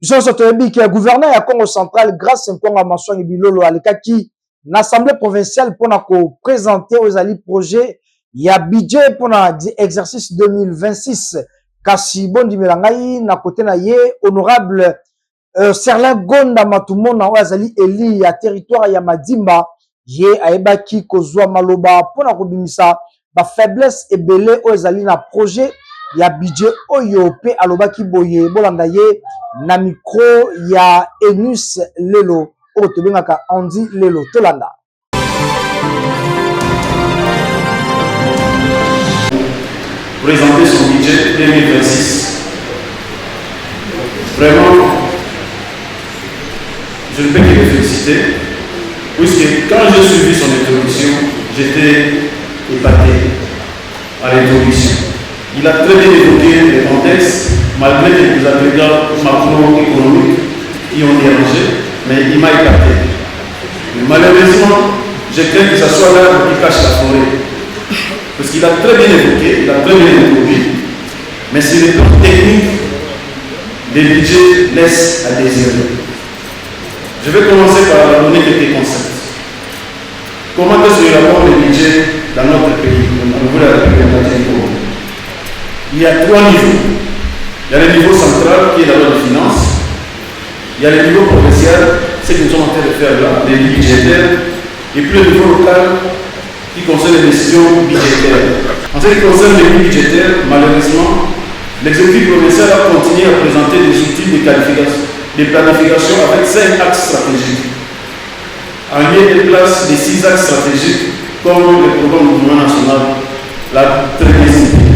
Georges Toyebi, qui est gouverneur à Congo central, grâce à Nkonga Massoang Bilolo, Alikaki, l'Assemblée provinciale pour présenter aux alliés projets, il y a budget pour l'exercice 2026. Kasi Bondi Melangai, na côté na ye, honorable Serlin Gonda Matumo, na Oazali Eli, ya territoire ya Madimba, ye aebaki kozwa maloba pour na kobimisa, ba faiblesse et belé Oazali na projet, ya budget oyo pe alobaki boye bolanda ye na micro ya Enus Lelo oyo tobengaka Andy Lelo tolanda. Présenter son budget 2026. Vraiment, je ne peux que le féliciter, puisque quand j'ai suivi son introduction, j'étais épaté à l'introduction. Il a très bien évoqué les contextes, malgré les agrégations macroéconomiques qui ont dérangé, mais il m'a écarté. Mais malheureusement, je crains que ce soit l'arbre qui cache la forêt. Parce qu'il a très bien évoqué, il a très bien introduit, mais sur le plan technique, les budgets laissent à désirer. Je vais commencer par la donner quelques concepts. Comment est-ce que nous avons les budgets dans notre pays, au niveau de la République du Congo? Il y a trois niveaux. Il y a le niveau central qui est la loi de finances. Il y a le niveau provincial, ce que nous sommes en train de faire là, les budgétaires. Et puis le niveau local qui concerne les décisions budgétaires. En ce qui concerne les budgétaires, malheureusement, l'exécutif provincial a continué à présenter des outils de qualification, de planification avec 5 axes stratégiques. En lieu de place des 6 axes stratégiques, comme le programme du gouvernement national l'a très bien cité.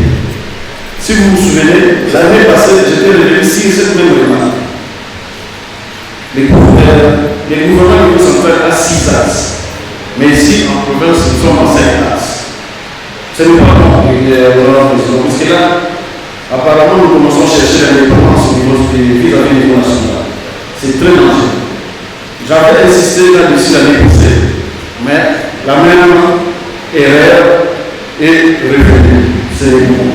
Si vous vous souvenez, l'année passée, j'étais revenu sur cette même remarque. Le gouvernement du central a 6 axes. Mais ici, en province, nous sommes en 5 axes. Ce n'est pas bon, parce que là, apparemment, nous commençons à chercher l'indépendance au niveau vis-à-vis du niveau national. C'est très dangereux. J'avais insisté là-dessus l'année passée, mais la même erreur est revenue. C'est bon.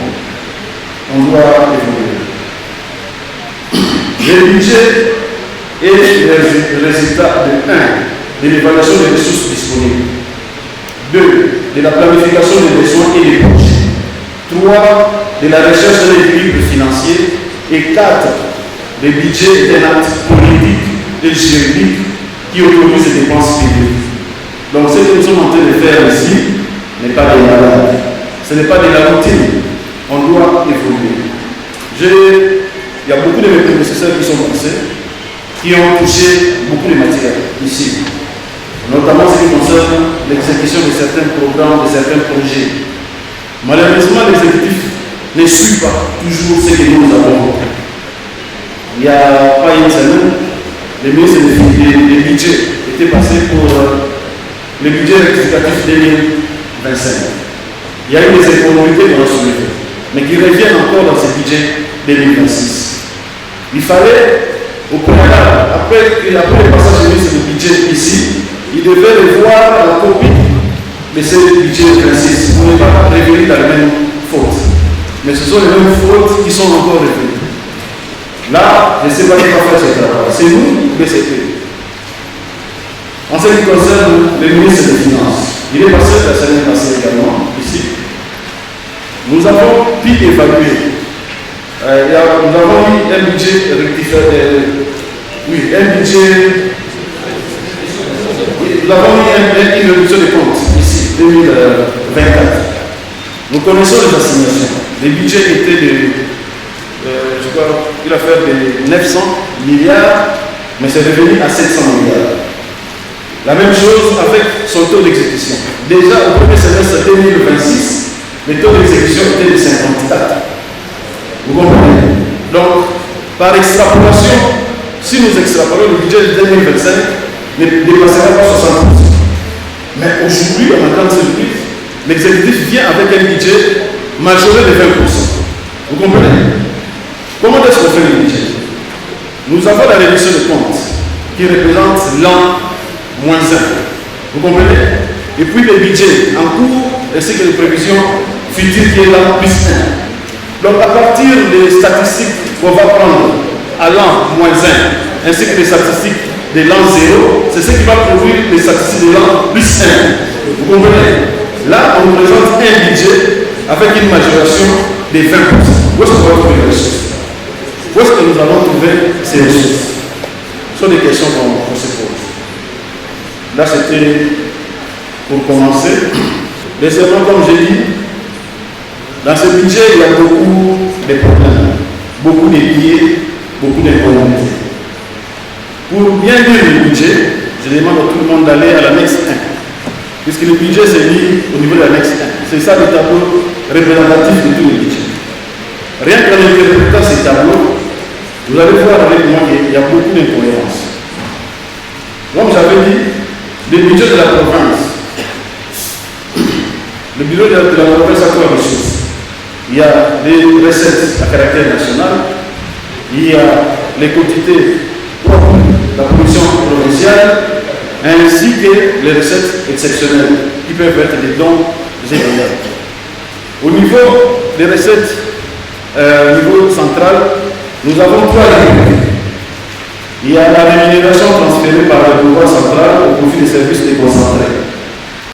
On doit évoluer. Le budget est le résultat de 1. De l'évaluation des ressources disponibles. 2. De la planification des besoins et des projets. 3. De la recherche d'un équilibre financier. Et 4. Le budget d'un acte politique et juridique qui autorise les dépenses publiques. Donc ce que nous sommes en train de faire ici n'est pas de la langue. Ce n'est pas de la routine. On doit évoluer. Il y a beaucoup de mes prédécesseurs qui sont passés, qui ont touché beaucoup de matières ici. Notamment ce qui concerne l'exécution de certains programmes, de certains projets. Malheureusement, l'exécutif ne suit pas toujours ce que nous avons. Il n'y a pas une semaine, le ministre des budgets était passé pour le budget rectificatif 2025. Il y a eu des inconvénients dans la soulevé, mais qui reviennent encore dans ce budget 2026. Il fallait, au préalable, après le passage du ministre du budget ici, il devait revoir la copie de ce budget 26 pour ne pas revenir dans les mêmes fautes. Mais ce sont les mêmes fautes qui sont encore revenues. Là, je ne sais pas qui va faire ce travail. C'est nous, le CP. En ce qui concerne le ministre des Finances, il est passé la semaine passée également, ici. Nous avons pu évaluer. Nous avons eu un budget rectifié. Oui, un budget. Nous avons mis une réduction des comptes ici, 2024. Nous connaissons les assignations. Le budget était de, je crois, il a fait de 900 milliards, mais c'est revenu à 700 milliards. La même chose avec son taux d'exécution. Déjà au premier semestre 2026, le taux d'exécution était de 54. Vous comprenez? Donc, par extrapolation, si nous extrapolons le budget de 2025, ne dépassera pas 60%. Mais aujourd'hui, en grande surprise, l'exécutif vient avec un budget majoré de 20%. Vous comprenez? Comment est-ce qu'on fait le budget? Nous avons la réduction de comptes qui représente l'an -1. Vous comprenez? Et puis le budget en cours ainsi que les prévisions futures qui est l'an +1. Donc à partir des statistiques qu'on va prendre à l'an -1, ainsi que les statistiques de l'an 0, c'est ce qui va produire les statistiques de l'an +1. Vous comprenez? Là, on nous présente un budget avec une majoration de 20%. Où est-ce qu'on va trouver les ressources? Où est-ce que nous allons trouver ces ressources? Ce sont des questions qu'on se pose. Là, c'était pour commencer. Deuxièmement, comme j'ai dit, dans ce budget, il y a beaucoup de problèmes, beaucoup de biais, beaucoup d'incohérences. Pour bien lire le budget, je demande à tout le monde d'aller à l'annexe 1. Puisque le budget s'est mis au niveau de l'annexe 1. C'est ça le tableau représentatif de tout le budget. Rien qu'en interprétant ces tableaux, vous allez voir avec moi qu'il y a beaucoup d'incohérences. Comme j'avais dit, le budget de la province. Le budget de la province a quoi ressources? Il y a des recettes à caractère national, il y a les quantités propres de la production provinciale, ainsi que les recettes exceptionnelles qui peuvent être des dons et des dons. Au niveau des recettes, au niveau central, nous avons 3 niveaux. Il y a la rémunération transférée par le pouvoir central au profit des services déconcentrés.